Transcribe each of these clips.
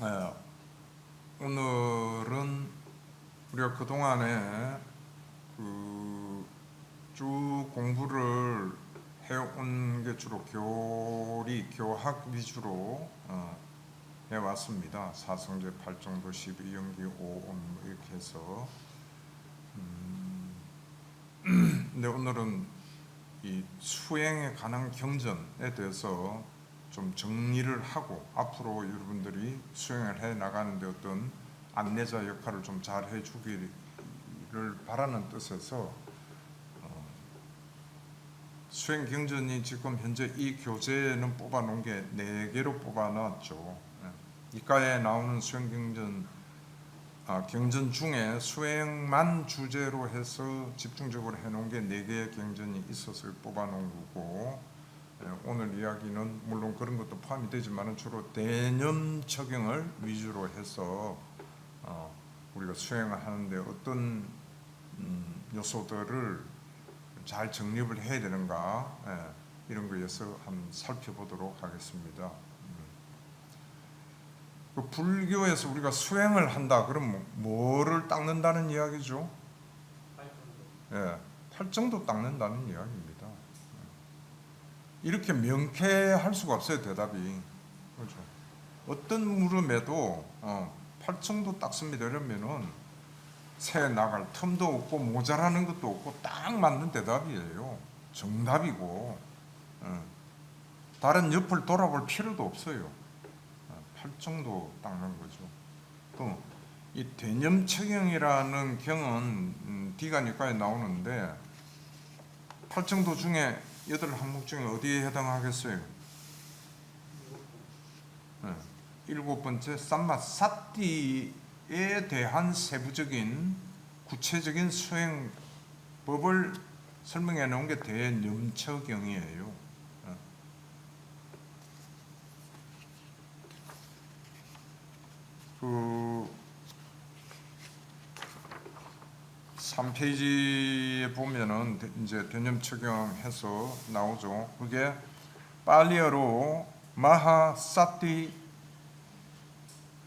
예, 오늘은 우리가 그동안에 쭉 공부를 해온 게 주로 교학 위주로 해왔습니다. 사성제, 팔정도, 12연기, 5온 이렇게 해서 근데 오늘은 이 수행에 관한 경전에 대해서 좀 정리를 하고 앞으로 여러분들이 수행을 해 나가는데 어떤 안내자 역할을 좀 잘 해주기를 바라는 뜻에서 수행 경전이 지금 현재 이 교재에는 뽑아놓은 게 4개로 뽑아놨죠. 이과에 나오는 수행 경전 중에 수행만 주제로 해서 집중적으로 해놓은 게 4개의 경전이 있어서 뽑아놓은 거고, 오늘 이야기는 물론 그런 것도 포함이 되지만 주로 대념 적용을 위주로 해서 우리가 수행을 하는데 어떤 요소들을 잘 정립을 해야 되는가, 이런 거에서 한번 살펴보도록 하겠습니다. 그 불교에서 우리가 수행을 한다 그러면 뭐를 닦는다는 이야기죠? 팔정도 닦는다는 이야기입니다. 이렇게 명쾌할 수가 없어요, 대답이. 그렇죠? 어떤 물음에도 팔정도 닦습니다 이러면은 새 나갈 틈도 없고 모자라는 것도 없고 딱 맞는 대답이에요. 정답이고 다른 옆을 돌아볼 필요도 없어요. 팔정도 닦는 거죠. 또 이 대념책경이라는 경은 디가니까에 나오는데 팔정도 중에 8항목 중에 어디에 해당하겠어요? 7번째 삼마사띠에 대한 세부적인 구체적인 수행법을 설명해 놓은 게 대념책경이에요. 3페이지에 보면은 이제 대념 적용해서 나오죠. 그게 팔리어로 마하사티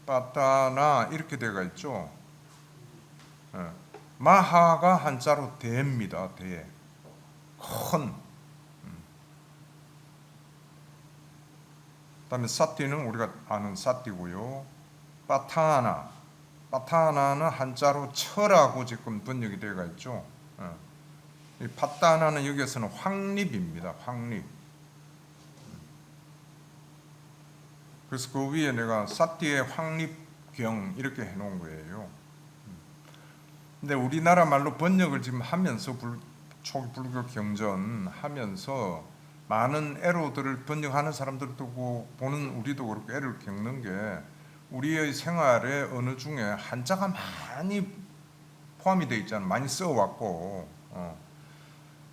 빠따나 이렇게 되어 있죠. 마하가 한자로 대입니다. 대. 큰. 그다음에 사티는 우리가 아는 사티고요. 빠타나는 한자로 철하고 지금 번역이 되어 있죠. 이 파타나는 여기에서는 확립입니다. 확립. 그래서 그 위에 내가 사티의 확립경 이렇게 해놓은 거예요. 근데 우리나라 말로 번역을 지금 하면서 초기 불교 경전 하면서 많은 애로들을 번역하는 사람들도 보는 우리도 그렇고 애를 겪는 게 우리의 생활에 어느 중에 한자가 많이 포함이 되어 있잖아요. 많이 써왔고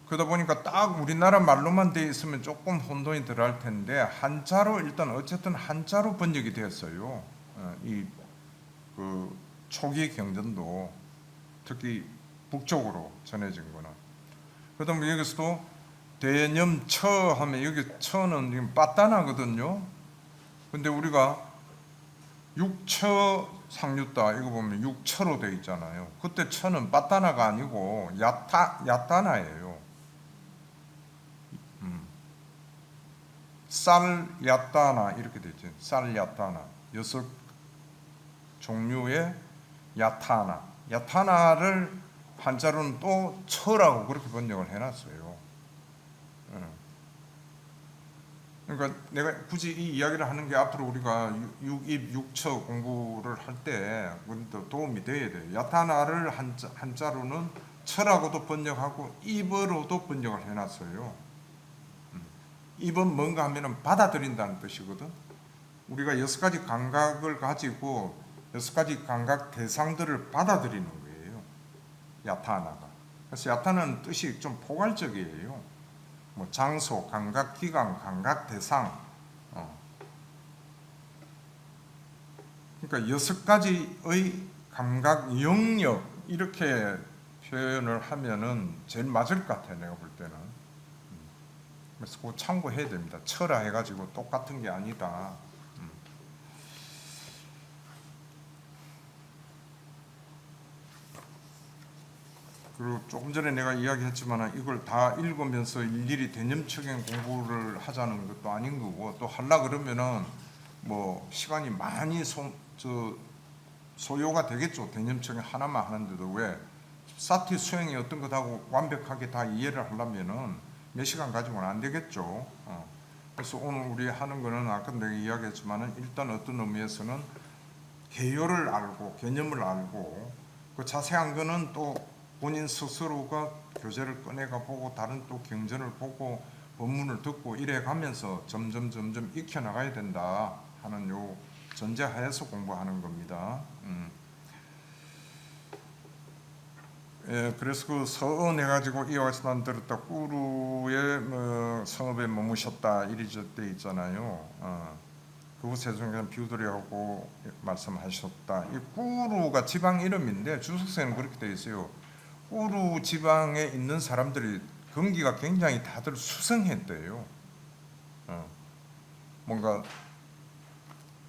그러다 보니까 딱 우리나라 말로만 되어 있으면 조금 혼돈이 덜할 텐데 한자로 일단 어쨌든 한자로 번역이 되었어요. 이 그 초기 경전도 특히 북쪽으로 전해진 거는. 그러다 보면 여기서도 대념처 하면 여기 처는 빠따나거든요. 근데 우리가 육처 상류다 이거 보면 육처로 되어 있잖아요. 그때 처는 빠따나가 아니고 야따나예요. 쌀 야따나 이렇게 되죠. 쌀 야따나 6 종류의 야타나를 한자로는 또 처라고 그렇게 번역을 해놨어요. 그러니까 내가 굳이 이 이야기를 하는 게 앞으로 우리가 육처 공부를 할 때 도움이 돼야 돼요. 야타나를 한자로는 처라고도 번역하고 입어로도 번역을 해놨어요. 입은 뭔가 하면은 받아들인다는 뜻이거든. 우리가 6가지 감각을 가지고 6가지 감각 대상들을 받아들이는 거예요. 야타나가. 그래서 야타나는 뜻이 좀 포괄적이에요. 뭐 장소, 감각 기관, 감각 대상. 그러니까 6가지의 감각 영역 이렇게 표현을 하면은 제일 맞을 것 같아요. 내가 볼 때는. 그래서 그거 참고해야 됩니다. 철라 해가지고 똑같은 게 아니다. 그리고 조금 전에 내가 이야기했지만 이걸 다 읽으면서 일일이 대념적인 공부를 하자는 것도 아닌 거고, 또 하려 그러면은 뭐 시간이 많이 소요가 되겠죠. 대념적인 하나만 하는데도 왜 사티 수행이 어떤 것하고 완벽하게 다 이해를 하려면은 몇 시간 가지고는 안 되겠죠. 그래서 오늘 우리 하는 거는 아까 내가 이야기했지만은 일단 어떤 의미에서는 개요를 알고 개념을 알고, 그 자세한 거는 또 본인 스스로가 교재를 꺼내가 보고 다른 또 경전을 보고 본문을 듣고 이래 가면서 점점 익혀 나가야 된다 하는 요 전제하에서 공부하는 겁니다. 예, 그래서 그 서언 해가지고 이와 같이 만들었다. 꾸루의 성읍에 머무셨다 이리 저때 있잖아요. 그곳에 중간 비우드리하고 말씀하셨다. 이 꾸루가 지방 이름인데 주석서에는 그렇게 되어 있어요. 꾸루 지방에 있는 사람들이 경기가 굉장히 다들 수성했대요. 뭔가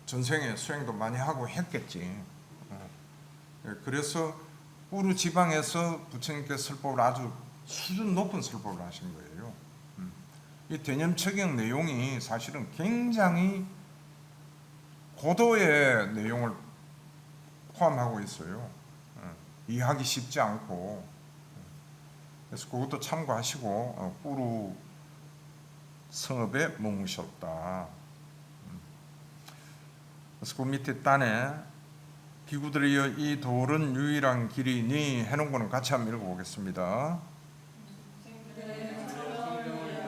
전생에 수행도 많이 하고 했겠지. 그래서 꾸루 지방에서 부처님께서 설법을 아주 수준 높은 설법을 하신 거예요. 이 대념척용 내용이 사실은 굉장히 고도의 내용을 포함하고 있어요. 이해하기 쉽지 않고, 그래서 그것도 참고하시고 꾸루 성읍에 머무셨다. 그래서 그 밑에 단에 비구들이여 이 돌은 유일한 길이니 해놓은 거는 같이 한번 읽어보겠습니다.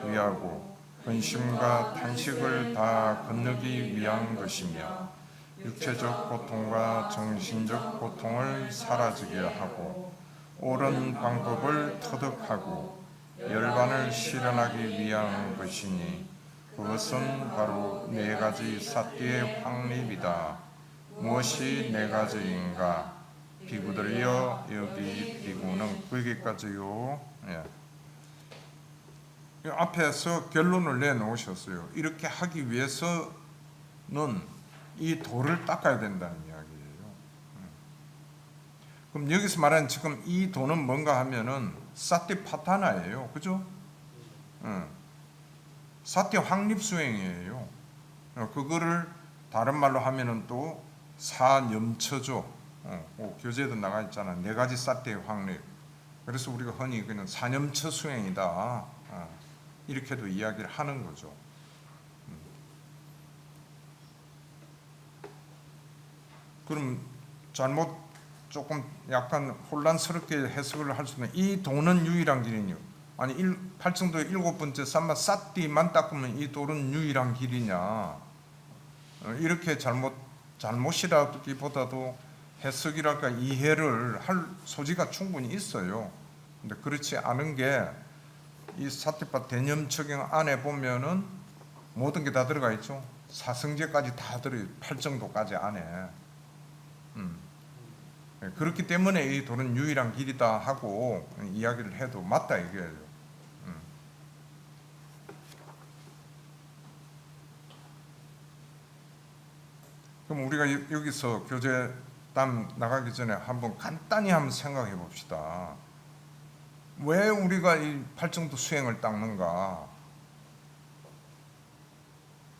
위하고 근심과 탄식을 다 건너기 위한 것이며 육체적 고통과 정신적 고통을 사라지게 하고 옳은 방법을 터득하고 열반을 실현하기 위한 것이니 그것은 바로 네 가지 사띠의 확립이다. 무엇이 네 가지인가? 비구들이여 여기 비구는 거기까지요. 예. 앞에서 결론을 내놓으셨어요. 이렇게 하기 위해서는 이 돌을 닦아야 된다는 이야기예요. 그럼 여기서 말하는 지금 이 돌은 뭔가 하면은 사티파타나예요. 그죠? 사티 확립 수행이에요. 그거를 다른 말로 하면은 또 사념처죠. 교재에도 나가 있잖아. 네 가지 사티의 확립. 그래서 우리가 흔히 그냥 사념처 수행이다. 이렇게도 이야기를 하는 거죠. 그럼 잘못 조금 약간 혼란스럽게 해석을 할 수는 이 도는 유일한 길이냐? 아니 팔정도의 7번째 삼마 사띠만 닦으면 이 돌은 유일한 길이냐? 이렇게 잘못이라기보다도 해석이랄까 이해를 할 소지가 충분히 있어요. 근데 그렇지 않은 게 이 사티파 대념척용 안에 보면은 모든 게 다 들어가 있죠. 사성제까지 다 들어요. 8정도까지 안에. 그렇기 때문에 이 돌은 유일한 길이다 하고 이야기를 해도 맞다 이거예요. 그럼 우리가 여기서 교재 땀 나가기 전에 한번 간단히 한번 생각해 봅시다. 왜 우리가 이 팔정도 수행을 닦는가?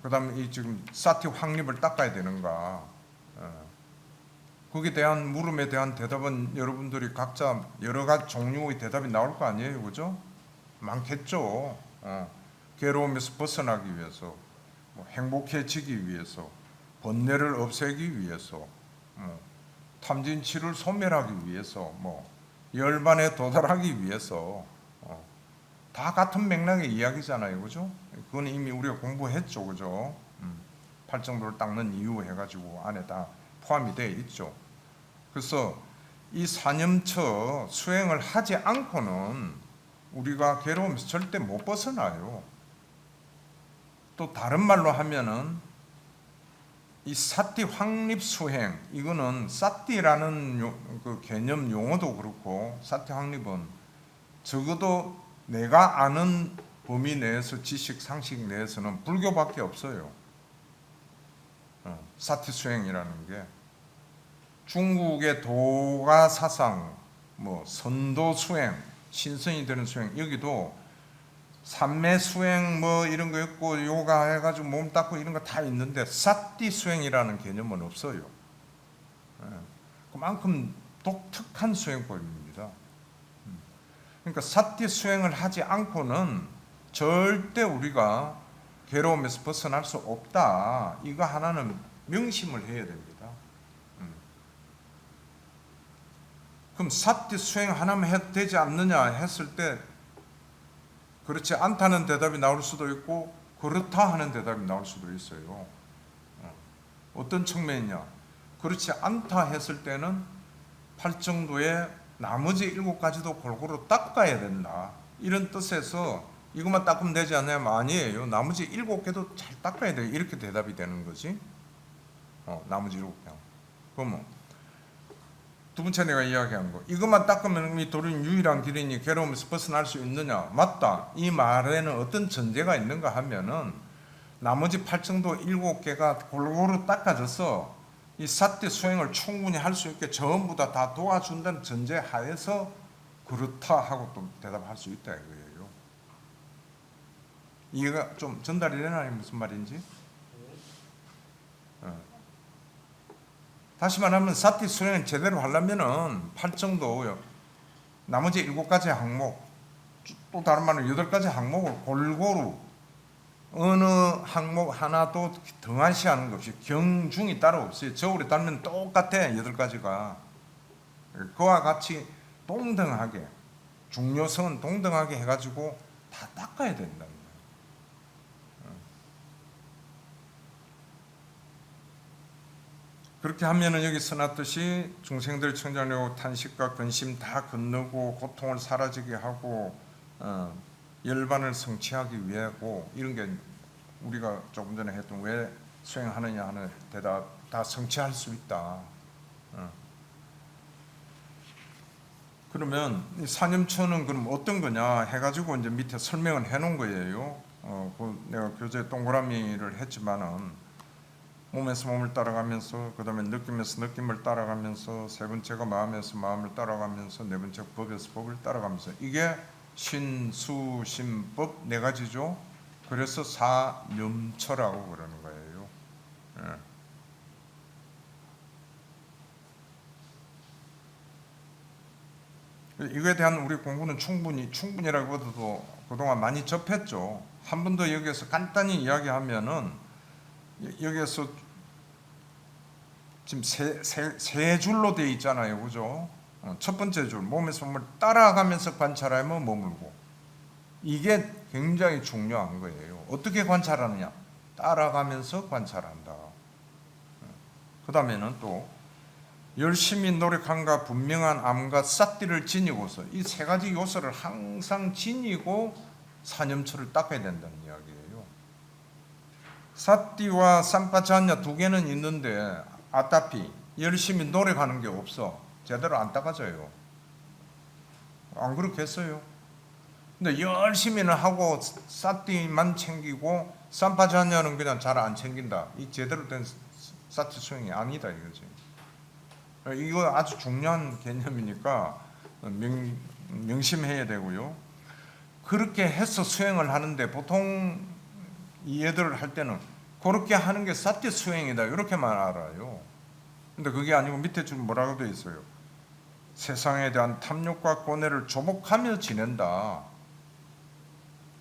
그 다음에 이 지금 사티 확립을 닦아야 되는가? 거기에 대한 물음에 대한 대답은 여러분들이 각자 여러 가지 종류의 대답이 나올 거 아니에요, 그죠? 많겠죠. 괴로움에서 벗어나기 위해서, 뭐 행복해지기 위해서, 번뇌를 없애기 위해서, 탐진치를 소멸하기 위해서, 뭐 열반에 도달하기 위해서, 다 같은 맥락의 이야기잖아요, 그죠? 그건 이미 우리가 공부했죠, 그죠? 팔정도를 닦는 이유 해가지고 안에 다 포함이 되어 있죠. 그래서 이 사념처 수행을 하지 않고는 우리가 괴로움에서 절대 못 벗어나요. 또 다른 말로 하면은 이 사띠 확립 수행, 이거는 사띠라는 그 개념 용어도 그렇고, 사띠 확립은 적어도 내가 아는 범위 내에서 지식 상식 내에서는 불교밖에 없어요. 사티 수행이라는 게 중국의 도가 사상, 뭐 선도 수행, 신선이 되는 수행, 여기도 삼매 수행 뭐 이런 거 있고 요가 해가지고 몸 닦고 이런 거 다 있는데 사띠 수행이라는 개념은 없어요. 그만큼 독특한 수행법입니다. 그러니까 사띠 수행을 하지 않고는 절대 우리가 괴로움에서 벗어날 수 없다. 이거 하나는 명심을 해야 됩니다. 그럼 사띠 수행 하나만 해도 되지 않느냐 했을 때 그렇지 않다는 대답이 나올 수도 있고 그렇다 하는 대답이 나올 수도 있어요. 어떤 측면이냐? 그렇지 않다 했을 때는 팔정도의 나머지 7가지도 골고루 닦아야 된다. 이런 뜻에서 이것만 닦으면 되지 않냐면 아니에요. 나머지 7개도 잘 닦아야 돼. 이렇게 대답이 되는 거지. 나머지 7개. 그러면 두 번째 내가 이야기한 거, 이것만 닦으면 이 도리는 유일한 길이니 괴로움에서 벗어날 수 있느냐? 맞다. 이 말에는 어떤 전제가 있는가 하면은 나머지 8정도 7개가 골고루 닦아져서 이 사띠 수행을 충분히 할 수 있게 전부 다 도와준다는 전제 하에서 그렇다 하고 또 대답할 수 있다 이거예요. 이해가 좀 전달이 되나요? 무슨 말인지? 다시 말하면 사띠 수행을 제대로 하려면은 8정도 나머지 7가지 항목, 또 다른 말로 8가지 항목을 골고루 어느 항목 하나도 등한시하는 것 없이 경중이 따로 없어요. 저울에 달면 똑같아 8가지가. 그와 같이 동등하게 중요성은 동등하게 해가지고 다 닦아야 된다. 그렇게 하면은 여기 써놨듯이 중생들 청정하려고 탄식과 근심 다 건너고 고통을 사라지게 하고 열반을 성취하기 위하고 이런 게 우리가 조금 전에 했던 왜 수행하느냐 하는 대답 다 성취할 수 있다. 그러면 이 사념처는 그럼 어떤 거냐 해가지고 이제 밑에 설명을 해놓은 거예요. 내가 교재 동그라미를 했지만은 몸에서 몸을 따라가면서 그 다음에 느낌에서 느낌을 따라가면서 세 번째가 마음에서 마음을 따라가면서 네 번째 법에서 법을 따라가면서 이게 신수심법 4가지죠. 그래서 사념처라고 그러는 거예요. 이거에 대한 우리 공부는 충분히라고도 그동안 많이 접했죠. 한 번 더 여기에서 간단히 이야기하면은 여기에서 지금 세 줄로 되어 있잖아요, 그죠? 첫 번째 줄 몸에서 몸을 따라가면서 관찰하면 머물고 이게 굉장히 중요한 거예요. 어떻게 관찰하느냐? 따라가면서 관찰한다. 그 다음에는 또 열심히 노력함과 분명한 암과 삿띠를 지니고서 이 3가지 요소를 항상 지니고 사념처를 닦아야 된다는 이야기예요. 사띠와 삼파자냐 2개는 있는데 아따피 열심히 노력하는 게 없어. 제대로 안 닦아져요. 안 그렇겠어요? 근데 열심히는 하고 사띠만 챙기고 삼파자냐는 그냥 잘 안 챙긴다. 이 제대로 된 사띠 수행이 아니다 이거지. 이거 아주 중요한 개념이니까 명심해야 되고요. 그렇게 해서 수행을 하는데 보통 이해들을 할 때는 그렇게 하는 게 사띠 수행이다 이렇게만 알아요. 근데 그게 아니고 밑에 줄 뭐라고 되어 있어요? 세상에 대한 탐욕과 고뇌를 조복하며 지낸다.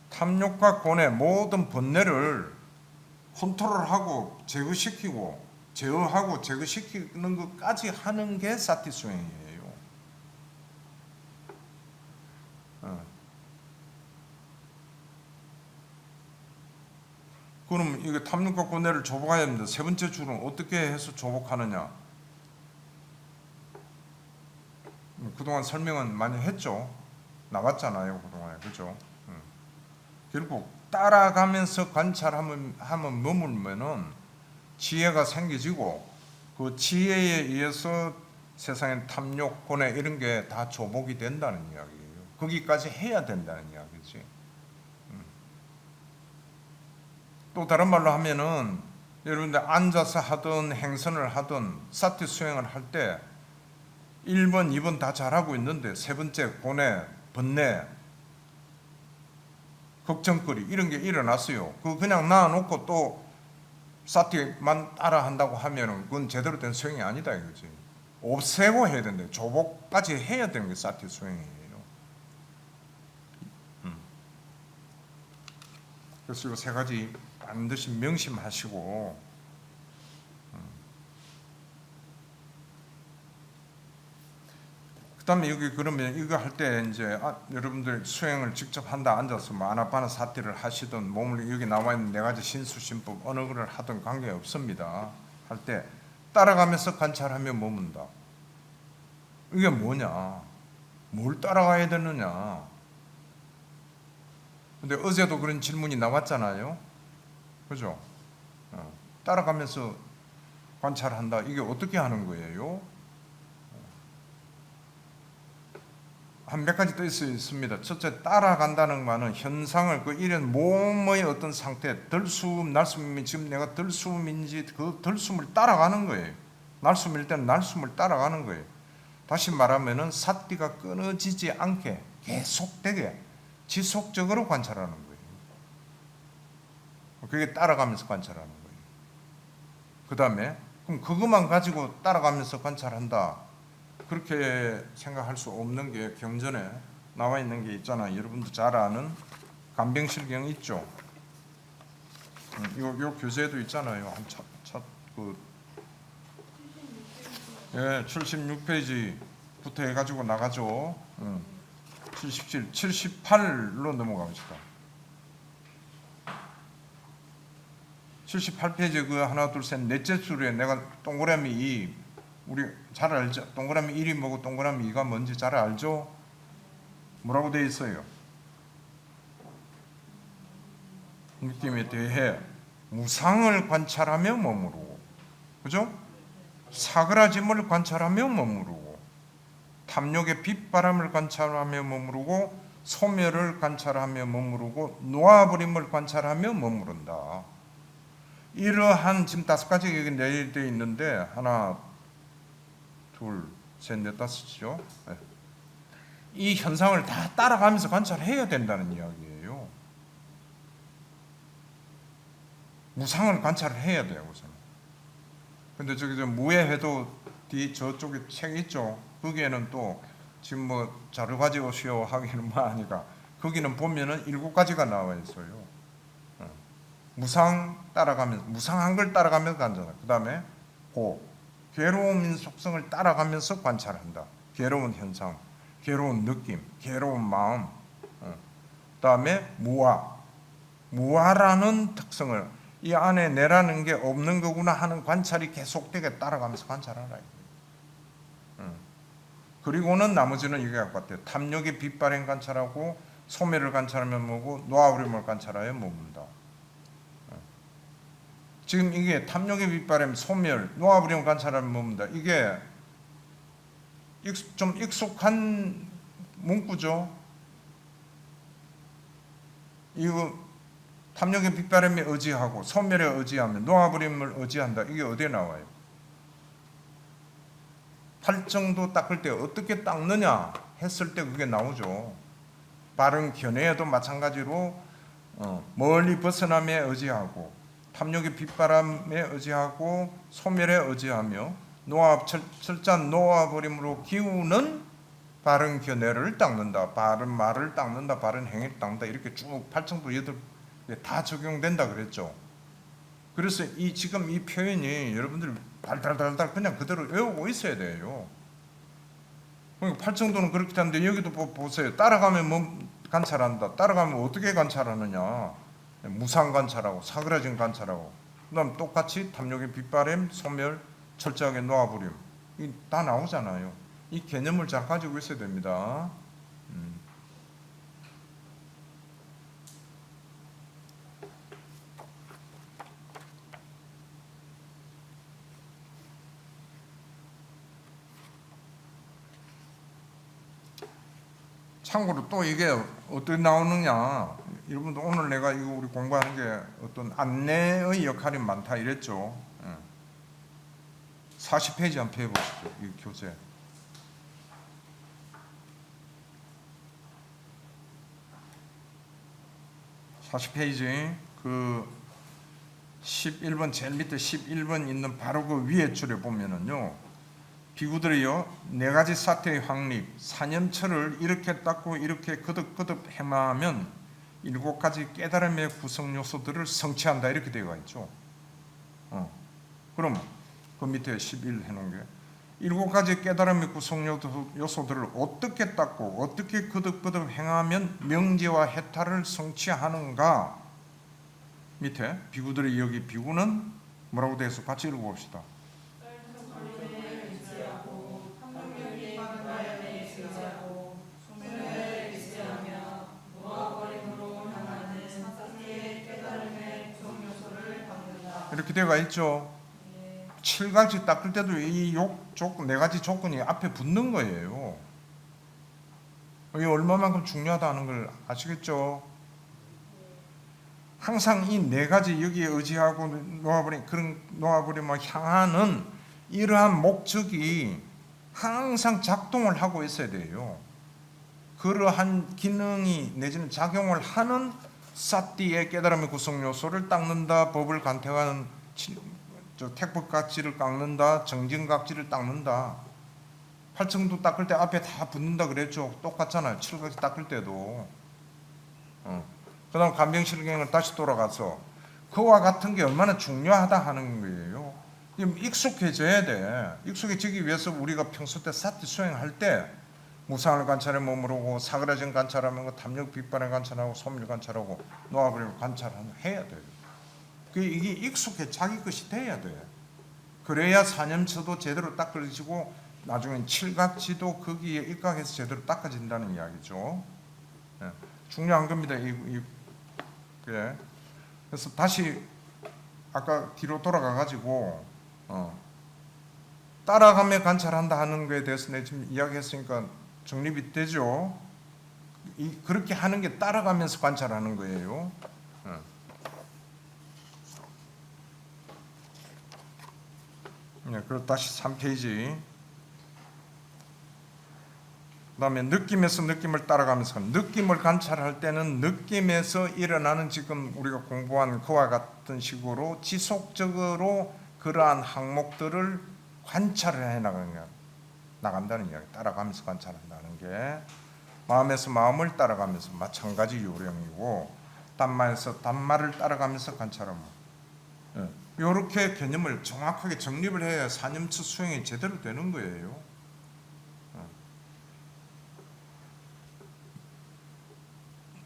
탐욕과 고뇌 모든 번뇌를 컨트롤하고 제거시키고 제어하고 제거시키는 것까지 하는 게 사띠 수행이에요. 그럼 이게 탐욕과 고뇌를 조복해야 됩니다. 세 번째 줄은 어떻게 해서 조복하느냐? 그동안 설명은 많이 했죠. 나왔잖아요, 그동안에. 그죠? 결국 따라가면서 관찰하면 머물면은 지혜가 생겨지고 그 지혜에 의해서 세상의 탐욕, 고뇌 이런 게 다 조복이 된다는 이야기예요. 거기까지 해야 된다는 이야기지. 또 다른 말로 하면은 여러분들 앉아서 하든 행선을 하든 사티 수행을 할 때 1번, 2번 다 잘하고 있는데 세 번째 고뇌, 번뇌, 걱정거리 이런 게 일어났어요. 그거 그냥 놔놓고 또 사티만 따라 한다고 하면은 그건 제대로 된 수행이 아니다 이거지. 없애고 해야 되는데 조복까지 해야 되는 게 사티 수행이에요. 그래서 이 세 가지 반드시 명심하시고, 그다음에 여기 그러면 이거 할 때 이제 여러분들 수행을 직접 한다 앉아서 뭐 아나파나 사티를 하시든 몸을 여기 나와 있는 네 가지 신수신법 어느 거를 하든 관계 없습니다. 할 때 따라가면서 관찰하며 머문다. 이게 뭐냐? 뭘 따라가야 되느냐? 근데 어제도 그런 질문이 나왔잖아요. 그죠? 따라가면서 관찰한다. 이게 어떻게 하는 거예요? 한 몇 가지 또 있습니다. 첫째, 따라간다는 말은 현상을 이런 몸의 어떤 상태, 들숨, 날숨이 지금 내가 들숨인지 그 들숨을 따라가는 거예요. 날숨일 때는 날숨을 따라가는 거예요. 다시 말하면은 사띠가 끊어지지 않게 계속되게 지속적으로 관찰하는 거예요. 그게 따라가면서 관찰하는 거예요. 그 다음에 그럼 그것만 가지고 따라가면서 관찰한다. 그렇게 생각할 수 없는 게 경전에 나와 있는 게 있잖아요. 여러분도 잘 아는 간병실경 있죠. 요 교재에도 있잖아요. 예, 76페이지부터 해가지고 나가죠. 77, 78로 넘어갑시다. 78페이지 그 하나 둘 셋 넷째 줄에 내가 동그라미 2 우리 잘 알죠? 동그라미 1이 뭐고 동그라미 2가 뭔지 잘 알죠? 뭐라고 되어 있어요? 느낌에 대해 무상을 관찰하며 머무르고, 그죠? 사그라짐을 관찰하며 머무르고, 탐욕의 빛바람을 관찰하며 머무르고, 소멸을 관찰하며 머무르고, 놓아버림을 관찰하며 머무른다. 이러한 지금 5가지 여기 내려져 있는데 하나, 둘, 셋, 넷, 다섯이죠. 이 현상을 다 따라가면서 관찰해야 된다는 이야기예요. 무상을 관찰을 해야 돼요, 우선. 근데 저기 무예회도 뒤 저쪽에 책 있죠. 거기에는 또 지금 뭐 자료 가져오시오 하기는 뭐 하니까 거기는 보면은 7가지가 나와 있어요. 무상 따라가면서 무상한 걸 따라가면서 관찰한다. 그 다음에 괴로움인 속성을 따라가면서 관찰한다. 괴로운 현상, 괴로운 느낌, 괴로운 마음. 그 다음에 무아라는 특성을 이 안에 내라는 게 없는 거구나 하는 관찰이 계속되게 따라가면서 관찰하라. 그리고는 나머지는 이게 같아요. 탐욕의 빛발행 관찰하고 소멸을 관찰하면 뭐고 놓아버림을 관찰하여 머문다. 지금 이게 탐욕의 빛바람, 소멸, 놓아버림 관찰하면 뭡니다. 이게 좀 익숙한 문구죠. 이거 탐욕의 빛바람에 의지하고 소멸에 의지하면 놓아버림을 의지한다. 이게 어디에 나와요? 팔정도 닦을 때 어떻게 닦느냐 했을 때 그게 나오죠. 바른 견해에도 마찬가지로 멀리 벗어남에 의지하고 탐욕의 빛바람에 의지하고 소멸에 의지하며 철저한 놓아버림으로 기우는 바른 견해를 닦는다. 바른 말을 닦는다. 바른 행위를 닦는다. 이렇게 쭉 8정도 8 다 적용된다 그랬죠. 그래서 지금 이 표현이 여러분들이 달달달달 그냥 그대로 외우고 있어야 돼요. 8정도는 그렇게 하는데 여기도 보세요. 따라가면 뭐 관찰한다. 따라가면 어떻게 관찰하느냐. 무상 관찰하고 사그라진 관찰하고 그다음 똑같이 탐욕의 빛바람, 소멸, 철저하게 놓아버림 다 나오잖아요. 이 개념을 잘 가지고 있어야 됩니다. 참고로 또 이게 어떻게 나오느냐, 여러분도 오늘 내가 이거 우리 공부하는 게 어떤 안내의 역할이 많다 이랬죠. 40페이지 한번 펴보시죠. 이 교재 40페이지 그 11번 제일 밑에 11번 있는 바로 그 위에 줄에 보면은요. 비구들이요 4가지 사태의 확립, 사념처를 이렇게 닦고 이렇게 거듭거듭 행하면 7가지 깨달음의 구성 요소들을 성취한다 이렇게 되어 있죠. 그럼 그 밑에 11 해놓은 게 7가지 깨달음의 구성 요소들을 어떻게 닦고 어떻게 거듭거듭 행하면 명제와 해탈을 성취하는가. 밑에 비구들이 여기 비구는 뭐라고 되어 있어? 같이 읽어봅시다. 이렇게 되어 있죠. 7가지 닦을 때도 이 4가지 조건이 앞에 붙는 거예요. 이게 얼마만큼 중요하다는 걸 아시겠죠? 항상 이 4가지 여기에 의지하고 놓아버리면 향하는 이러한 목적이 항상 작동을 하고 있어야 돼요. 그러한 기능이 내지는 작용을 하는 사띠의 깨달음의 구성 요소를 닦는다. 법을 간택하는 택법각지를 깎는다. 정진각지를 닦는다. 팔청도 닦을 때 앞에 다 붙는다 그랬죠. 똑같잖아요. 7가지 닦을 때도. 그 다음 간병실경을 다시 돌아가서 그와 같은 게 얼마나 중요하다 하는 거예요. 익숙해져야 돼. 익숙해지기 위해서 우리가 평소 때 사띠 수행할 때 무상을 관찰해 머무르고 사그라진 관찰하면 탐욕 빗발을 관찰하고 소멸 관찰하고 놓아버리고 관찰하는 해야 돼요. 이게 익숙해 자기 것이 돼야 돼. 그래야 사념처도 제대로 닦아지고 나중엔 칠각지도 거기에 입각해서 제대로 닦아진다는 이야기죠. 네. 중요한 겁니다. 그래. 그래서 다시 아까 뒤로 돌아가 가지고 따라가며 관찰한다 하는 거에 대해서 내가 지금 이야기했으니까 정립이 되죠. 그렇게 하는 게 따라가면서 관찰하는 거예요. 네, 그리고 다시 3페이지. 그 다음에 느낌에서 느낌을 따라가면서 느낌을 관찰할 때는 느낌에서 일어나는 지금 우리가 공부한 그와 같은 식으로 지속적으로 그러한 항목들을 관찰을 해 나간다는 이야기. 따라가면서 관찰한다는 게 마음에서 마음을 따라가면서 마찬가지 요령이고 단마에서 단마를 따라가면서 관찰하면 이렇게 개념을 정확하게 정립을 해야 사념처 수행이 제대로 되는 거예요.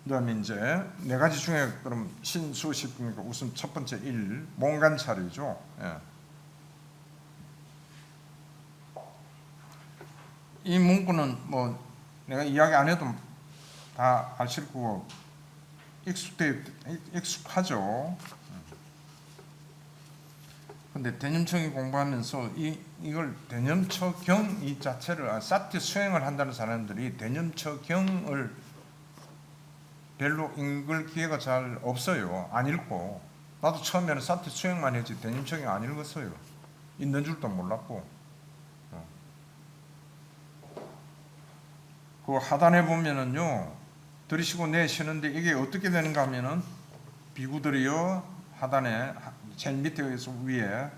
그다음에 이제 4가지 중에 그럼 신수식이니까 우선 첫 번째 1 몸관찰이죠. 이 문구는 뭐 내가 이야기 안 해도 다 아실 거고 익숙하죠. 근데 대념청이 공부하면서 이걸 대념처경 이 자체를 사티 수행을 한다는 사람들이 대념처경을 별로 읽을 기회가 잘 없어요. 안 읽고 나도 처음에는 사티 수행만 했지 대념처경 안 읽었어요. 있는 줄도 몰랐고. 그 하단에 보면은요 들이쉬고 내쉬는데 이게 어떻게 되는가 하면은 비구들이요 하단에 제일 밑에서 위에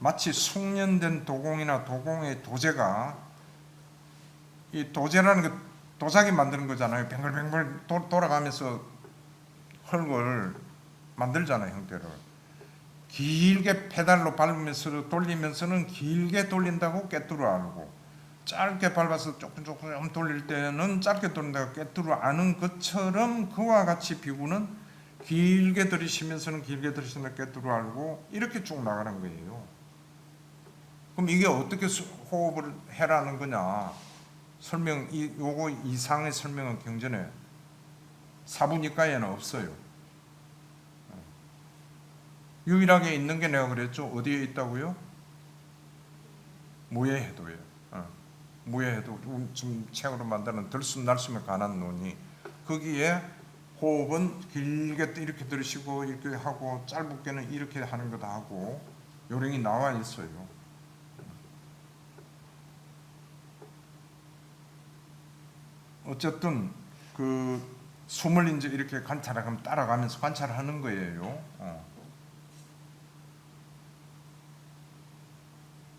마치 숙련된 도공이나 도공의 도제가 이 도제라는 게 도자기 만드는 거잖아요. 뱅글뱅글 돌아가면서 흙을 만들잖아요. 형태를 길게 페달로 밟으면서 돌리면서는 길게 돌린다고 꿰뚫어 알고 짧게 밟아서 조금 돌릴 때는 짧게 돌린다고 꿰뚫어 아는 것처럼 그와 같이 비구는 길게 들이쉬면서는 길게 들이쉬는다 꿰뚫어 알고 이렇게 쭉 나가는 거예요. 그럼 이게 어떻게 호흡을 해라는 거냐? 요거 이상의 설명은 경전에 사부니까에는 없어요. 유일하게 있는 게 내가 그랬죠. 어디에 있다고요? 무예해도예요. 무예해도 지금 책으로 만드는 들숨 날숨에 관한 논이 거기에 호흡은 길게 이렇게 들으시고 이렇게 하고 짧게는 이렇게 하는 거다 하고 요령이 나와 있어요. 어쨌든 그 숨을 이제 이렇게 관찰하면 따라가면서 관찰하는 거예요.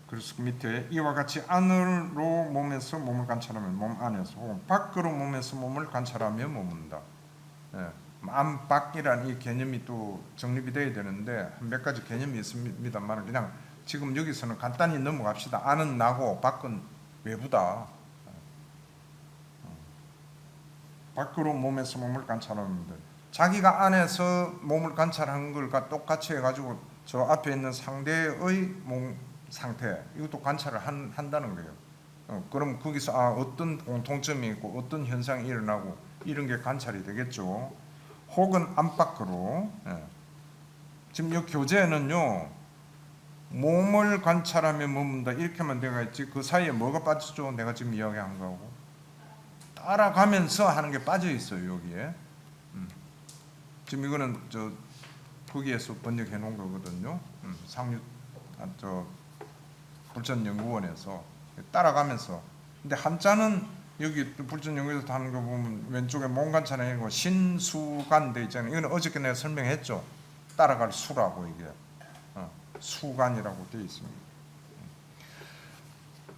그래서 밑에 이와 같이 안으로 몸에서 몸을 관찰하면 몸 안에서 혹은 밖으로 몸에서 몸을 관찰하며 머문다. 예. 안팎이란 이 개념이 또 정립이 돼야 되는데 몇 가지 개념이 있습니다만 그냥 지금 여기서는 간단히 넘어갑시다. 안은 나고 밖은 외부다. 밖으로 몸에서 몸을 관찰하는데 자기가 안에서 몸을 관찰한 걸과 똑같이 해가지고 저 앞에 있는 상대의 몸 상태 이것도 관찰을 한다는 거예요. 그럼 거기서 어떤 공통점이 있고 어떤 현상이 일어나고 이런 게 관찰이 되겠죠. 혹은 안팎으로 지금 이 교재에는요 몸을 관찰하며 머문다 이렇게만 되어 있지 그 사이에 뭐가 빠졌죠? 내가 지금 이야기한 거하고 따라가면서 하는 게 빠져 있어요 여기에. 지금 이거는 저 거기에서 번역해 놓은 거거든요. 불전연구원에서 따라가면서. 근데 한자는 여기 불전연구에서 하는 거 보면 왼쪽에 몸 관찰하고 신수관 돼 있잖아요. 이거는 어저께 내가 설명했죠. 따라갈 수라고 이게 수관이라고 되어 있습니다.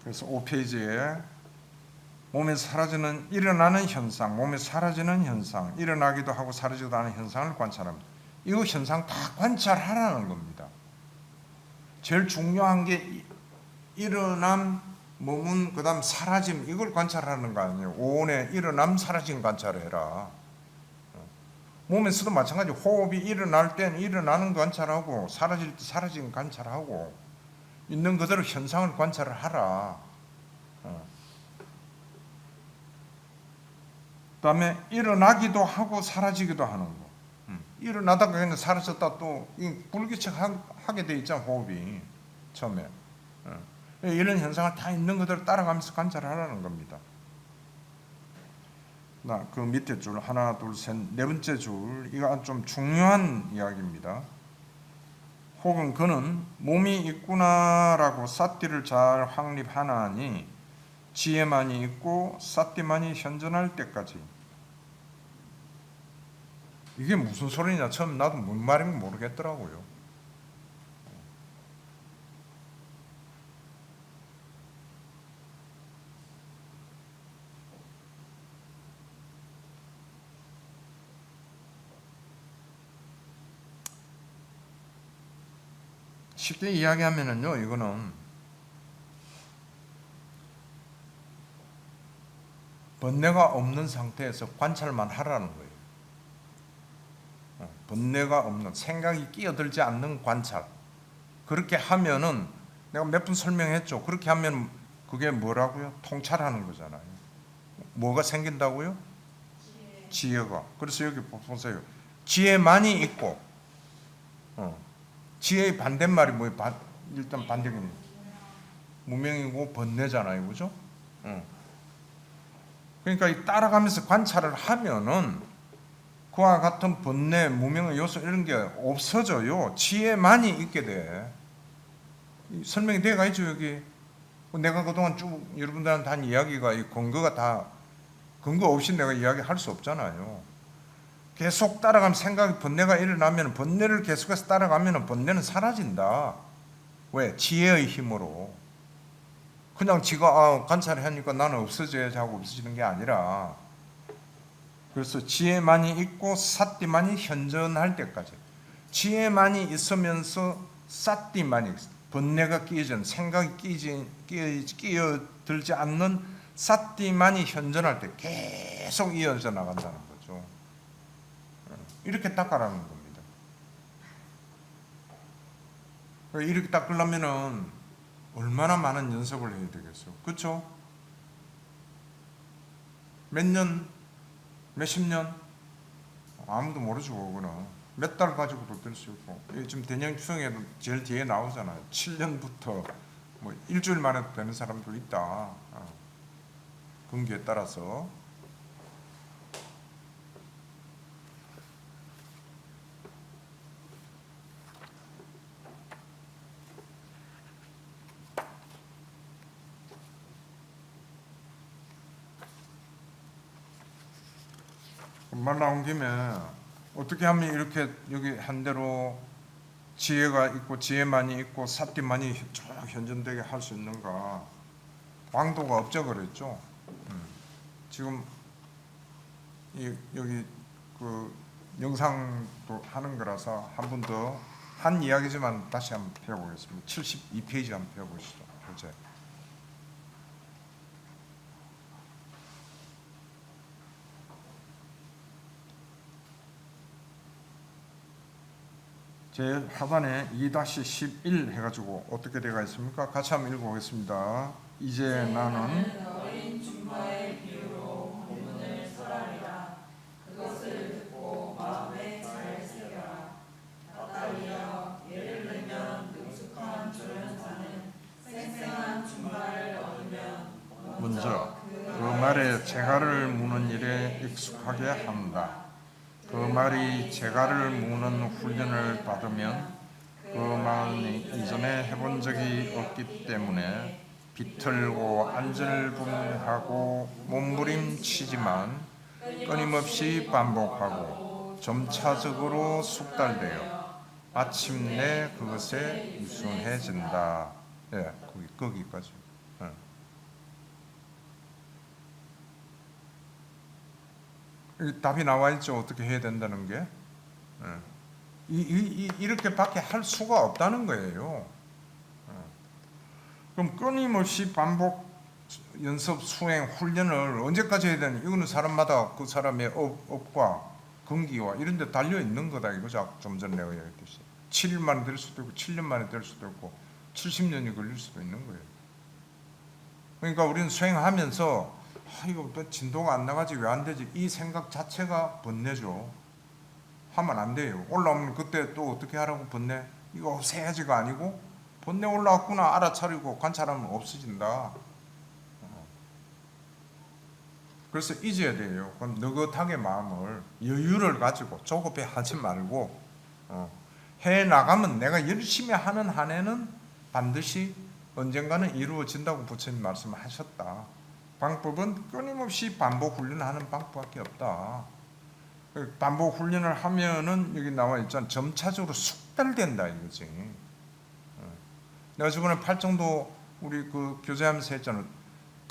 그래서 5페이지에 몸에서 사라지는 일어나는 현상, 몸에서 사라지는 현상, 일어나기도 하고 사라지기도 하는 현상을 관찰합니다. 이거 현상 다 관찰하라는 겁니다. 제일 중요한 게 일어남, 몸은 그다음 사라짐 이걸 관찰하는 거 아니에요. 오온에 일어남, 사라짐 관찰해라. 몸에서도 마찬가지. 호흡이 일어날 땐 일어나는 관찰하고 사라질 때 사라짐 관찰하고 있는 그대로 현상을 관찰을 하라. 그다음에 일어나기도 하고 사라지기도 하는 거. 일어나다가 그냥 사라졌다 또 불규칙 하게 돼 있잖아 호흡이 처음에. 이런 현상을 다 있는 그대로 따라가면서 관찰하라는 겁니다. 그 밑에 줄 하나 둘 셋 네 번째 줄 이거 좀 중요한 이야기입니다. 혹은 그는 몸이 있구나라고 삿띠를 잘 확립하나니 지혜만이 있고 삿띠만이 현존할 때까지. 이게 무슨 소리냐 처음 나도 뭔 말인지 모르겠더라고요. 쉽게 이야기하면은요 이거는 번뇌가 없는 상태에서 관찰만 하라는 거예요. 번뇌가 없는 생각이 끼어들지 않는 관찰. 그렇게 하면은 내가 몇 번 설명했죠. 그렇게 하면 그게 뭐라고요? 통찰하는 거잖아요. 뭐가 생긴다고요? 지혜가. 그래서 여기 보세요. 지혜만이 있고 지혜의 반대말이 뭐예요? 일단 반대가 무명이고 번뇌잖아요. 그죠? 그러니까 따라가면서 관찰을 하면은 그와 같은 번뇌, 무명의 요소 이런 게 없어져요. 지혜만이 있게 돼. 설명이 돼가 있죠 여기. 내가 그동안 쭉 여러분들한테 한 이야기가 이 근거가 다 근거 없이 내가 이야기할 수 없잖아요. 계속 따라가면 생각이 번뇌가 일어나면 번뇌를 계속해서 따라가면 번뇌는 사라진다. 왜? 지혜의 힘으로. 그냥 지가 관찰하니까 나는 없어져야지 하고 없어지는 게 아니라 그래서 지혜만이 있고 삿띠만이 현존할 때까지 지혜만이 있으면서 삿띠만이 번뇌가 끼어진 생각이 끼어들지 않는 삿띠만이 현존할 때 계속 이어져 나간다는 거죠. 이렇게 닦아라는 겁니다. 이렇게 닦으려면은 얼마나 많은 연습을 해야 되겠어요. 그렇죠? 몇 년, 몇십 년 아무도 모르죠. 그거는 몇 달 가지고도 될 수 있고 지금 대년 추성에도 제일 뒤에 나오잖아요. 7년부터 뭐 일주일 만에 되는 사람도 있다. 근기에 따라서. 말 나온 김에 어떻게 하면 이렇게 여기 한 대로 지혜가 있고 지혜만이 있고 삿띠만이 쭉 현존되게 할 수 있는가? 왕도가 없죠 그랬죠. 지금 여기 그 영상도 하는 거라서 한 번 더 한 이야기지만 다시 한번 펴보겠습니다. 72페이지 한번 펴보시죠. 교재. 제 하단에 2-11 해가지고 어떻게 되어 있습니까? 같이 한번 읽어보겠습니다. 이제 나는 어린 준바의 비유로 본문을 설하리라. 그것을 듣고 마음에 잘 새겨라. 나타리여 예를 들면 능숙한 조련사는 쌩쌩한 준바를 얻으면 먼저 그 말에 재갈을 무는 일에 익숙하게 한다. 그 말이 재갈을 무는 훈련을 받으면 그 말이 이전에 해본 적이 없기 때문에 비틀고 안절부절하고 몸부림치지만 끊임없이 반복하고 점차적으로 숙달되어 마침내 그것에 유순해진다. 예, 거기까지. 답이 나와 있죠. 어떻게 해야 된다는 게. 이렇게밖에 할 수가 없다는 거예요. 그럼 끊임없이 반복 연습 수행 훈련을 언제까지 해야 되는? 이거는 사람마다 그 사람의 업과 근기와 이런 데 달려 있는 거다 이거죠. 좀 전 내가 얘기했듯이 7일 만에 될 수도 있고 7년 만에 될 수도 있고 70년이 걸릴 수도 있는 거예요. 그러니까 우리는 수행하면서 이거 또 진도가 안 나가지 왜 안 되지? 이 생각 자체가 번뇌죠. 하면 안 돼요. 올라오면 그때 또 어떻게 하라고 번뇌? 이거 없애야지가 아니고 번뇌 올라왔구나 알아차리고 관찰하면 없어진다. 그래서 잊어야 돼요. 그럼 느긋하게 마음을 여유를 가지고 조급해 하지 말고 해 나가면 내가 열심히 하는 한 해는 반드시 언젠가는 이루어진다고 부처님 말씀하셨다. 방법은 끊임없이 반복 훈련하는 방법밖에 없다. 반복 훈련을 하면은 여기 나와 있잖아. 점차적으로 숙달된다 이거지. 내가 저번에 팔정도 우리 그 교제하면서 했잖아.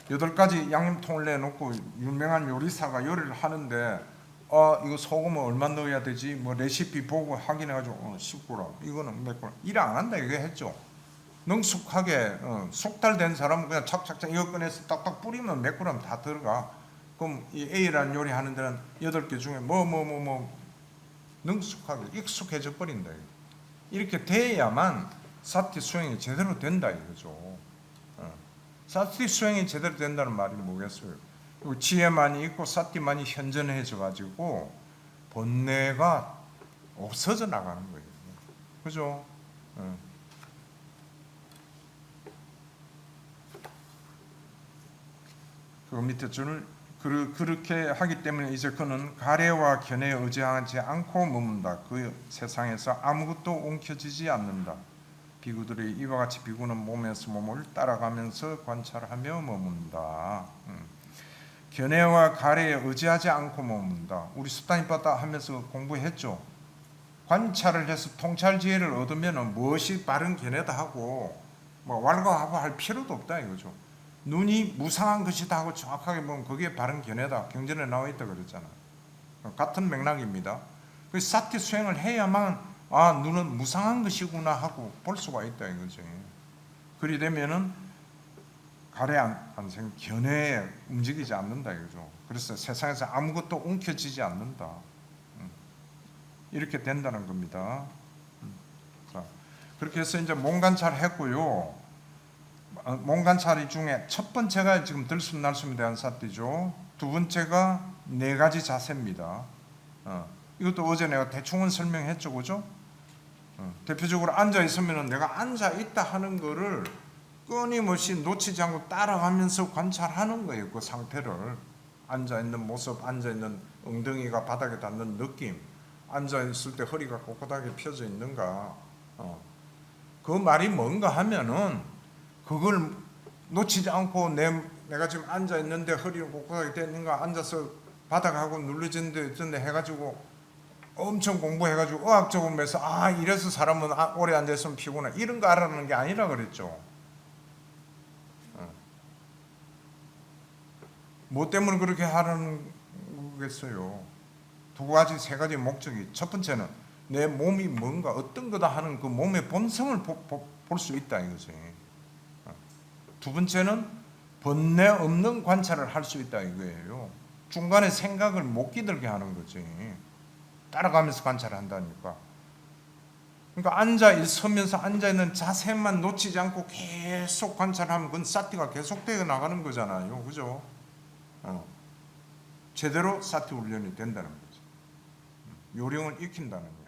8가지 양념통을 내놓고 유명한 요리사가 요리를 하는데 이거 소금을 얼마 넣어야 되지? 뭐 레시피 보고 확인해가지고 10g 이거는 몇 g 일 안 한다 이거 했죠. 능숙하게 숙달된 사람은 그냥 착착착 이거 꺼내서 딱딱 뿌리면 몇 g 다 들어가. 그럼 이 A라는 요리 하는 데는 8개 중에 뭐 능숙하게 익숙해져 버린다. 이렇게 돼야만 사티 수행이 제대로 된다 이거죠. 사티 수행이 제대로 된다는 말이 뭐겠어요? 지혜만이 있고 사티만이 현존해져 가지고 번뇌가 없어져 나가는 거예요. 그죠? 그 밑에 줄을 그렇게 하기 때문에 이제 그는 가래와 견해에 의지하지 않고 머문다. 그 세상에서 아무것도 옮겨지지 않는다. 비구들이 이와 같이 비구는 몸에서 몸을 따라가면서 관찰하며 머문다. 견해와 가래에 의지하지 않고 머문다. 우리 수다니빠따 하면서 공부했죠. 관찰을 해서 통찰지혜를 얻으면 무엇이 바른 견해다 하고 뭐 왈가하고 할 필요도 없다 이거죠. 눈이 무상한 것이다 하고 정확하게 보면 그게 바른 견해다. 경전에 나와 있다 그랬잖아. 같은 맥락입니다. 그 사티 수행을 해야만 눈은 무상한 것이구나 하고 볼 수가 있다 이거지. 그리 되면은 가래 안생 견해에 움직이지 않는다 이거죠. 그래서 세상에서 아무것도 옮겨지지 않는다. 이렇게 된다는 겁니다. 자, 그렇게 해서 이제 몸 관찰했고요. 몸 관찰이 중에 첫 번째가 지금 들숨날숨에 대한 사띠죠. 두 번째가 4가지 자세입니다. 이것도 어제 내가 대충은 설명했죠, 그죠? 대표적으로 앉아 있으면 내가 앉아 있다 하는 거를 끊임없이 놓치지 않고 따라가면서 관찰하는 거예요. 그 상태를 앉아 있는 모습, 앉아 있는 엉덩이가 바닥에 닿는 느낌, 앉아 있을 때 허리가 꼿꼿하게 펴져 있는가. 그 말이 뭔가 하면은 그걸 놓치지 않고 내가 지금 앉아 있는데 허리를 꼿꼿하게 되 있는가, 앉아서 바닥하고 눌러진데 어쩐데 해가지고 엄청 공부해가지고 의학적으로 해서 이래서 사람은 오래 앉아있으면 피곤해 이런 거 알아는 게 아니라 그랬죠. 뭐 때문에 그렇게 하라는 거겠어요. 두 가지 세 가지 목적이, 첫 번째는 내 몸이 뭔가 어떤 거다 하는 그 몸의 본성을 볼 수 있다 이거지. 두 번째는 번뇌 없는 관찰을 할 수 있다 이거예요. 중간에 생각을 못 끼들게 하는 거지. 따라가면서 관찰한다니까. 그러니까 서면서 앉아있는 자세만 놓치지 않고 계속 관찰하면 그건 사티가 계속되어 나가는 거잖아요. 그죠? 제대로 사티 훈련이 된다는 거죠. 요령을 익힌다는 거죠.